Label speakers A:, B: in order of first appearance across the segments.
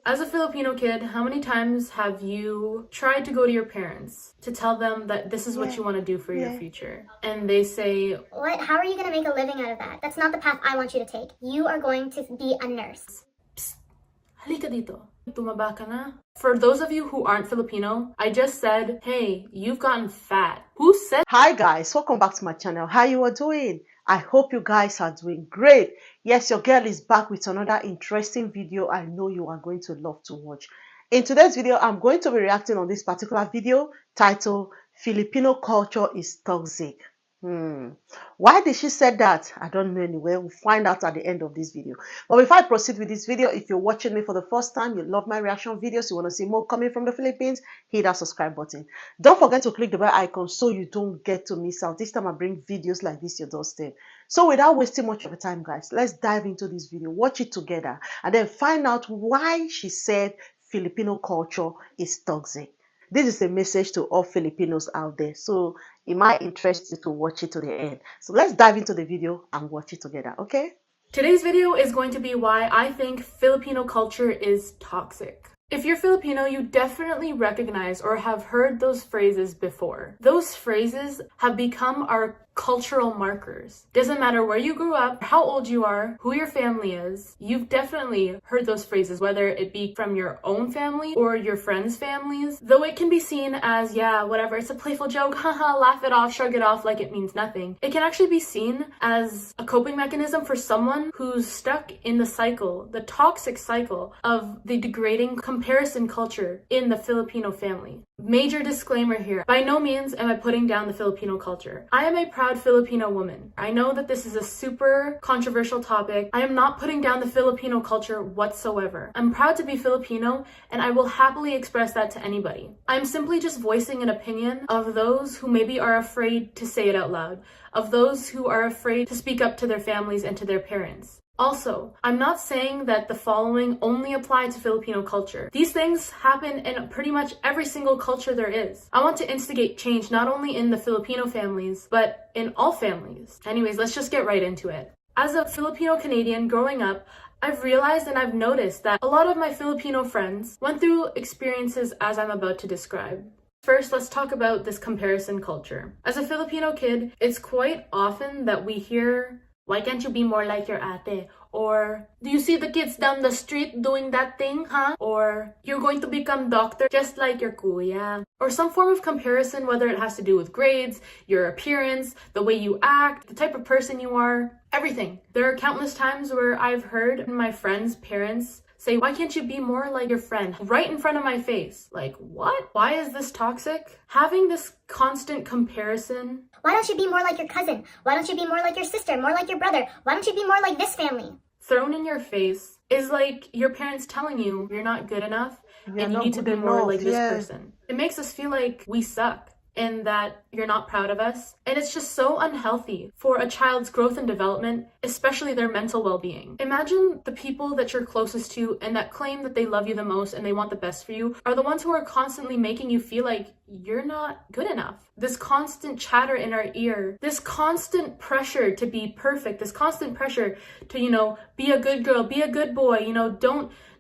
A: As a Filipino kid, how many times have you tried to go to your parents to tell them that this is what you want to do for your future? And they say,
B: "What? How are you going to make a living out of that? That's not the path I want you to take. You are going to be a nurse."
A: Psst, halika dito. Tumaba ka na. For those of you who aren't Filipino, I just said, hey, you've gotten fat. Who said?
C: Hi guys, welcome back to my channel. How you are doing? I hope you guys are doing great. Yes, your girl is back with another interesting video I know you are going to love to watch. In today's video, I'm going to be reacting on this particular video titled Filipino Culture is Toxic. Why did she say that? I don't know anyway. We'll find out at the end of this video. But before I proceed with this video, if you're watching me for the first time, you love my reaction videos, you want to see more coming from the Philippines, hit that subscribe button. Don't forget to click the bell icon so you don't get to miss out. This time I bring videos like this your doorstep. So without wasting much of your time, guys, let's dive into this video, watch it together, and then find out why she said Filipino culture is toxic. This is a message to all Filipinos out there, so it might interest you to watch it to the end. So let's dive into the video and watch it together, okay?
A: Today's video is going to be why I think Filipino culture is toxic. If you're Filipino, you definitely recognize or have heard those phrases before. Those phrases have become our cultural markers. Doesn't matter where you grew up, how old you are, who your family is, you've definitely heard those phrases, whether it be from your own family or your friends' families. Though it can be seen as, yeah, whatever, it's a playful joke, haha, laugh it off, shrug it off like it means nothing. It can actually be seen as a coping mechanism for someone who's stuck in the cycle, the toxic cycle of the degrading comparison culture in the Filipino family. Major disclaimer here, by no means am I putting down the Filipino culture. I am a proud Filipino woman. I know that this is a super controversial topic. I am not putting down the Filipino culture whatsoever. I'm proud to be Filipino, and I will happily express that to anybody. I'm simply just voicing an opinion of those who maybe are afraid to say it out loud, of those who are afraid to speak up to their families and to their parents. Also, I'm not saying that the following only apply to Filipino culture. These things happen in pretty much every single culture there is. I want to instigate change not only in the Filipino families, but in all families. Anyways, let's just get right into it. As a Filipino Canadian growing up, I've realized and I've noticed that a lot of my Filipino friends went through experiences as I'm about to describe. First, let's talk about this comparison culture. As a Filipino kid, it's quite often that we hear, "Why can't you be more like your ate?" Or, "Do you see the kids down the street doing that thing, huh?" Or, "You're going to become doctor just like your kuya." Or some form of comparison, whether it has to do with grades, your appearance, the way you act, the type of person you are, everything. There are countless times where I've heard my friends' parents say, "Why can't you be more like your friend?" right in front of my face. Like, what? Why is this toxic? Having this constant comparison.
B: "Why don't you be more like your cousin? Why don't you be more like your sister, more like your brother? Why don't you be more like this family?"
A: Thrown in your face is like your parents telling you you're not good enough and you need to be more like this person. It makes us feel like we suck and that you're not proud of us. And it's just so unhealthy for a child's growth and development, especially their mental well-being. Imagine the people that you're closest to and that claim that they love you the most and they want the best for you are the ones who are constantly making you feel like you're not good enough. This constant chatter in our ear, this constant pressure to be perfect, this constant pressure to, be a good girl, be a good boy,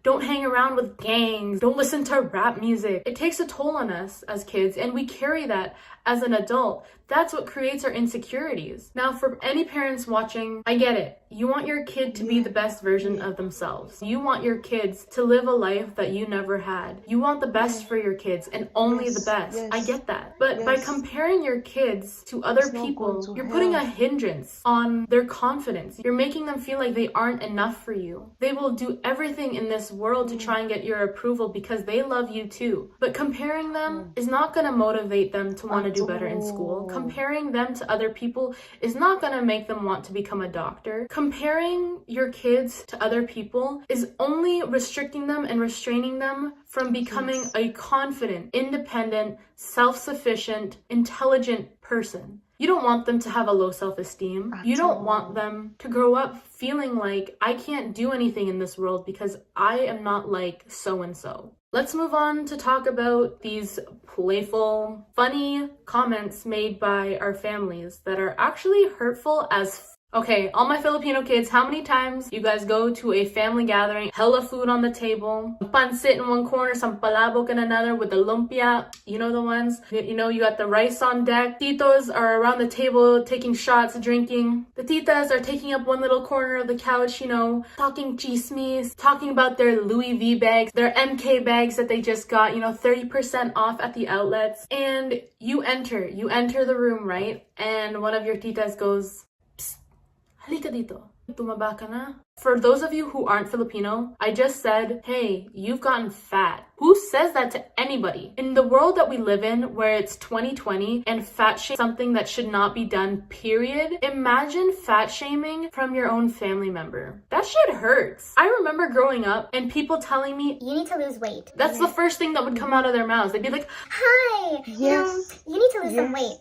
A: don't hang around with gangs. Don't listen to rap music. It takes a toll on us as kids, and we carry that as an adult. That's what creates our insecurities. Now, for any parents watching, I get it. You want your kid to be the best version of themselves. You want your kids to live a life that you never had. You want the best for your kids and only the best. I get that. But by comparing your kids to other people, you're putting a hindrance on their confidence. You're making them feel like they aren't enough for you. They will do everything in this world to try and get your approval because they love you too. But comparing them is not going to motivate them to want to do better in school. Comparing them to other people is not going to make them want to become a doctor. Comparing your kids to other people is only restricting them and restraining them from becoming a confident, independent, self-sufficient, intelligent person. You don't want them to have a low self-esteem. You don't want them to grow up feeling like, I can't do anything in this world because I am not like so-and-so. Let's move on to talk about these playful, funny comments made by our families that are actually hurtful as Okay, all my Filipino kids, how many times you guys go to a family gathering, hella food on the table, pancit in one corner, some palabok in another with the lumpia, you know the ones? You know, you got the rice on deck. Titos are around the table taking shots, drinking. The titas are taking up one little corner of the couch, you know, talking chismes, talking about their Louis V bags, their MK bags that they just got, you know, 30% off at the outlets. And you enter the room, right? And one of your titas goes, halika dito. Tumaba ka na. For those of you who aren't Filipino, I just said, hey, you've gotten fat. Who says that to anybody? In the world that we live in, where it's 2020 and fat shaming is something that should not be done, period, imagine fat shaming from your own family member. That shit hurts. I remember growing up and people telling me,
B: you need to lose weight.
A: That's the first thing that would come out of their mouths. They'd be like,
B: hi,
C: Yes.
B: you need to lose some weight.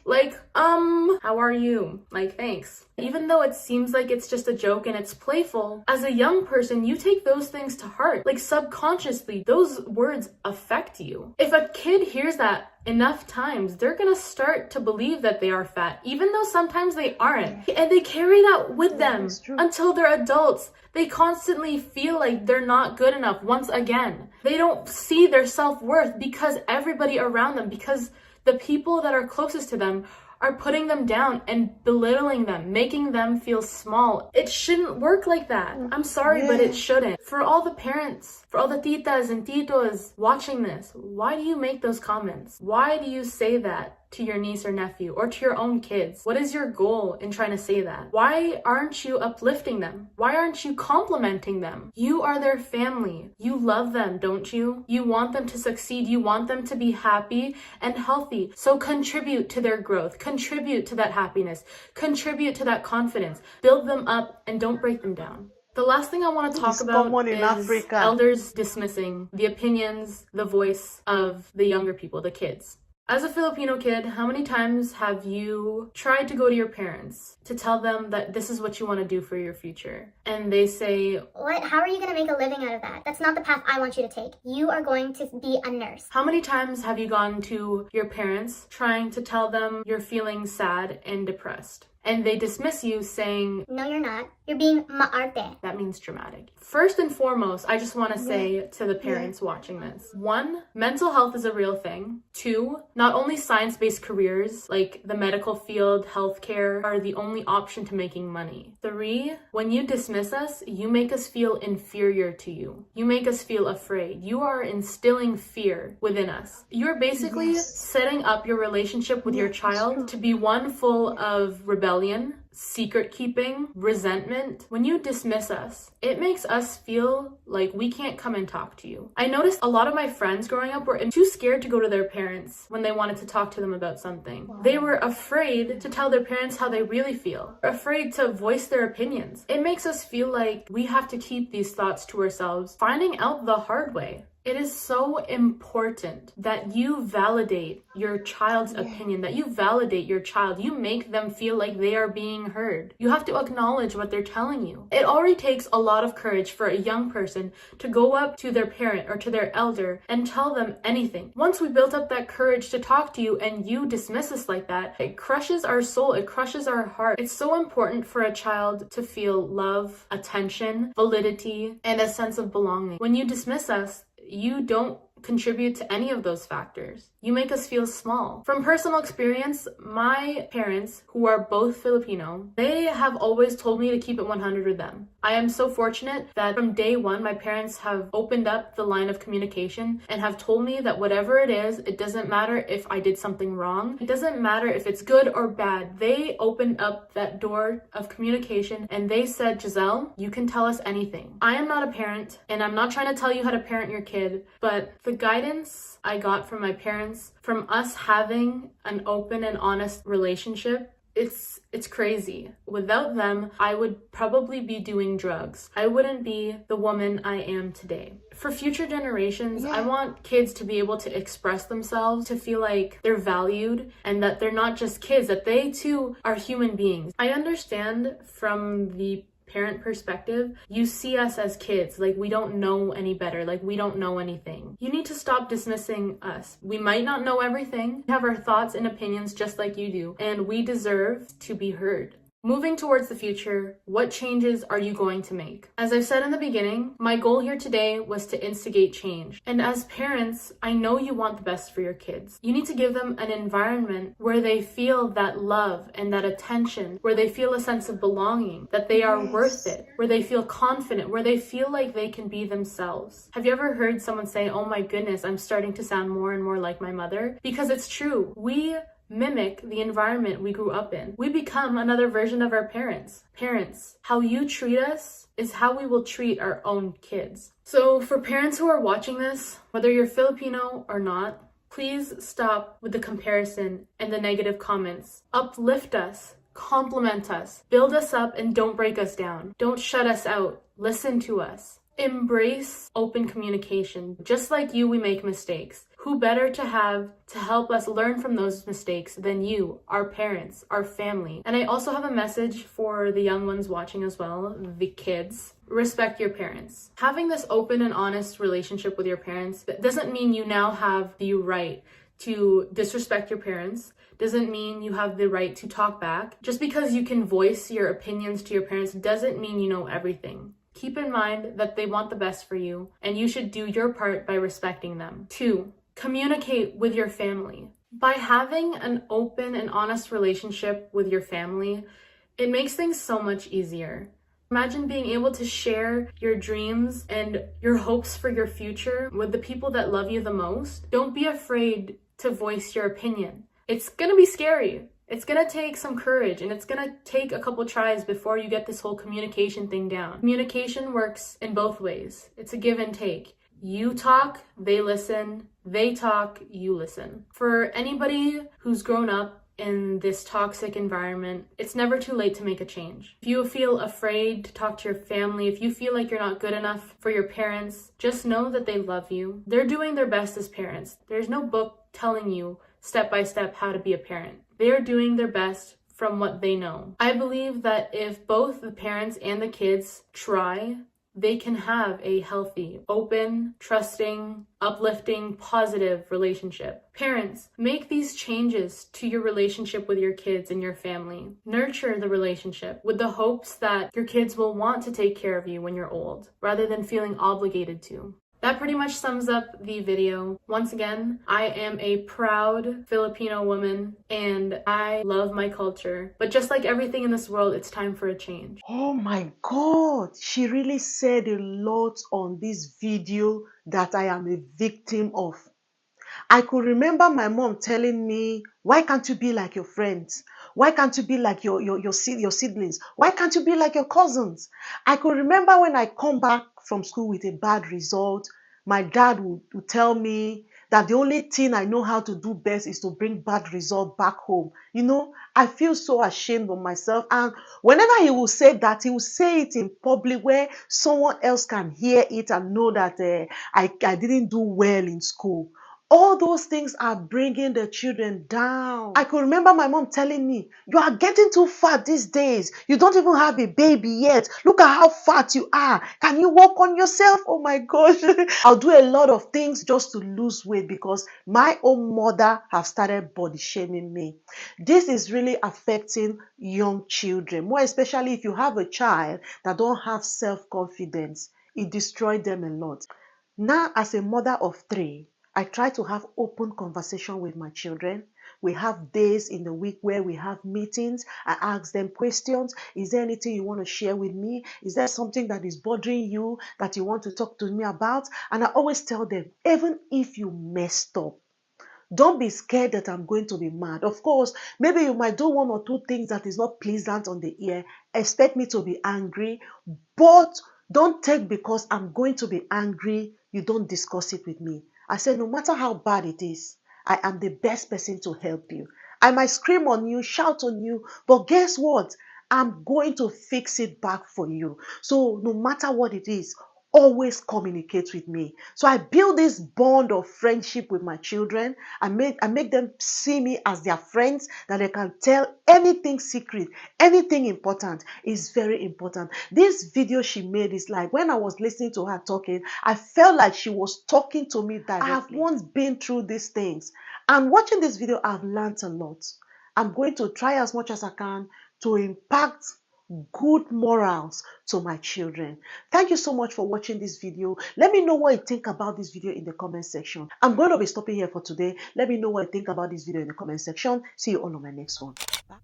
A: like, how are you? Like, thanks. Even though it seems like it's just a joke and it's playful, as a young person, you take those things to heart. Like, subconsciously, those words affect you. If a kid hears that enough times, they're gonna start to believe that they are fat, even though sometimes they aren't. And they carry that with them until they're adults. They constantly feel like they're not good enough once again. They don't see their self-worth because everybody around them, because the people that are closest to them are putting them down and belittling them, making them feel small. It shouldn't work like that. I'm sorry, but it shouldn't. For all the parents, for all the titas and titos watching this, why do you make those comments? Why do you say that to your niece or nephew or to your own kids? What is your goal in trying to say that? Why aren't you uplifting them? Why aren't you complimenting them? You are their family. You love them, don't you? You want them to succeed. You want them to be happy and healthy. So contribute to their growth. Contribute to that happiness. Contribute to that confidence. Build them up and don't break them down. The last thing I want to talk about is
C: Africa.
A: Elders dismissing the opinions, the voice of the younger people, the kids. As a Filipino kid, how many times have you tried to go to your parents to tell them that this is what you want to do for your future? And they say,
B: what? How are you going to make a living out of that? That's not the path I want you to take. You are going to be a nurse.
A: How many times have you gone to your parents trying to tell them you're feeling sad and depressed? And they dismiss you saying,
B: no, you're not. You're being maarte.
A: That means dramatic. First and foremost, I just want to say to the parents watching this, 1, mental health is a real thing. 2, not only science-based careers like the medical field, healthcare are the only option to making money. 3, when you dismiss us, you make us feel inferior to you. You make us feel afraid. You are instilling fear within us. You're basically setting up your relationship with your child to be one full of rebellion, secret keeping, resentment. When you dismiss us, it makes us feel like we can't come and talk to you. I noticed a lot of my friends growing up were too scared to go to their parents when they wanted to talk to them about something. They were afraid to tell their parents how they really feel, afraid to voice their opinions. It makes us feel like we have to keep these thoughts to ourselves, finding out the hard way. It is so important that you validate your child's opinion, that you validate your child. You make them feel like they are being heard. You have to acknowledge what they're telling you. It already takes a lot of courage for a young person to go up to their parent or to their elder and tell them anything. Once we built up that courage to talk to you and you dismiss us like that, it crushes our soul, it crushes our heart. It's so important for a child to feel love, attention, validity, and a sense of belonging. When you dismiss us, you don't contribute to any of those factors. You make us feel small. From personal experience, my parents, who are both Filipino, they have always told me to keep it 100 with them. I am so fortunate that from day one, my parents have opened up the line of communication and have told me that whatever it is, it doesn't matter if I did something wrong. It doesn't matter if it's good or bad. They opened up that door of communication and they said, Giselle, you can tell us anything. I am not a parent and I'm not trying to tell you how to parent your kid, but the guidance I got from my parents, from us having an open and honest relationship, it's crazy. Without them, I would probably be doing drugs. I wouldn't be the woman I am today. For future generations, I want kids to be able to express themselves, to feel like they're valued and that they're not just kids, that they too are human beings. I understand from the parent perspective, you see us as kids, like we don't know any better, like we don't know anything. You need to stop dismissing us. We might not know everything, we have our thoughts and opinions just like you do, and we deserve to be heard. Moving towards the future, what changes are you going to make? As I've said in the beginning, my goal here today was to instigate change. And as parents, I know you want the best for your kids. You need to give them an environment where they feel that love and that attention, where they feel a sense of belonging, that they are worth it, where they feel confident, where they feel like they can be themselves. Have you ever heard someone say, "Oh my goodness, I'm starting to sound more and more like my mother"? Because it's true. We mimic the environment we grew up in. We become another version of our parents. Parents, how you treat us is how we will treat our own kids. So for parents who are watching this, whether you're Filipino or not, please stop with the comparison and the negative comments. Uplift us, compliment us, build us up, and don't break us down. Don't shut us out. Listen to us. Embrace open communication. Just like you, we make mistakes. Who better to have to help us learn from those mistakes than you, our parents, our family? And I also have a message for the young ones watching as well, the kids. Respect your parents. Having this open and honest relationship with your parents doesn't mean you now have the right to disrespect your parents. Doesn't mean you have the right to talk back. Just because you can voice your opinions to your parents doesn't mean you know everything. Keep in mind that they want the best for you, and you should do your part by respecting them. 2, communicate with your family. By having an open and honest relationship with your family, it makes things so much easier. Imagine being able to share your dreams and your hopes for your future with the people that love you the most. Don't be afraid to voice your opinion. It's gonna be scary. It's gonna take some courage, and it's gonna take a couple tries before you get this whole communication thing down. Communication works in both ways. It's a give and take. You talk, they listen. They talk, you listen. For anybody who's grown up in this toxic environment, it's never too late to make a change. If you feel afraid to talk to your family, if you feel like you're not good enough for your parents, just know that they love you. They're doing their best as parents. There's no book telling you step by step how to be a parent. They're doing their best from what they know. I believe that if both the parents and the kids try, they can have a healthy, open, trusting, uplifting, positive relationship. Parents, make these changes to your relationship with your kids and your family. Nurture the relationship with the hopes that your kids will want to take care of you when you're old, rather than feeling obligated to. That pretty much sums up the video. Once again, I am a proud Filipino woman and I love my culture. But just like everything in this world, it's time for a change.
C: Oh my God, she really said a lot on this video that I am a victim of. I could remember my mom telling me, why can't you be like your friends? Why can't you be like your siblings? Why can't you be like your cousins? I could remember when I come back from school with a bad result, my dad would tell me that the only thing I know how to do best is to bring bad result back home. You know, I feel so ashamed of myself. And whenever he will say that, he will say it in public where someone else can hear it and know that I didn't do well in school. All those things are bringing the children down. I could remember my mom telling me, you are getting too fat these days. You don't even have a baby yet. Look at how fat you are. Can you work on yourself? Oh my gosh. I'll do a lot of things just to lose weight because my own mother has started body shaming me. This is really affecting young children, more especially if you have a child that don't have self-confidence. It destroys them a lot. Now, as a mother of 3, I try to have open conversation with my children. We have days in the week where we have meetings. I ask them questions. Is there anything you want to share with me? Is there something that is bothering you that you want to talk to me about? And I always tell them, even if you messed up, don't be scared that I'm going to be mad. Of course, maybe you might do 1 or 2 things that is not pleasant on the ear. Expect me to be angry, but don't take because I'm going to be angry, you don't discuss it with me. I said, no matter how bad it is, I am the best person to help you. I might scream on you, shout on you, but guess what? I'm going to fix it back for you. So no matter what it is, always communicate with me. So I build this bond of friendship with my children. I make them see me as their friends, that they can tell anything secret, anything important is very important. This video she made is like, when I was listening to her talking, I felt like she was talking to me directly. I have once been through these things, and watching this video, I've learned a lot. I'm going to try as much as I can to impact good morals to my children. Thank you so much for watching this video. Let me know what you think about this video in the comment section. I'm going to be stopping here for today. Let me know what you think about this video in the comment section. See you all on my next one. Bye.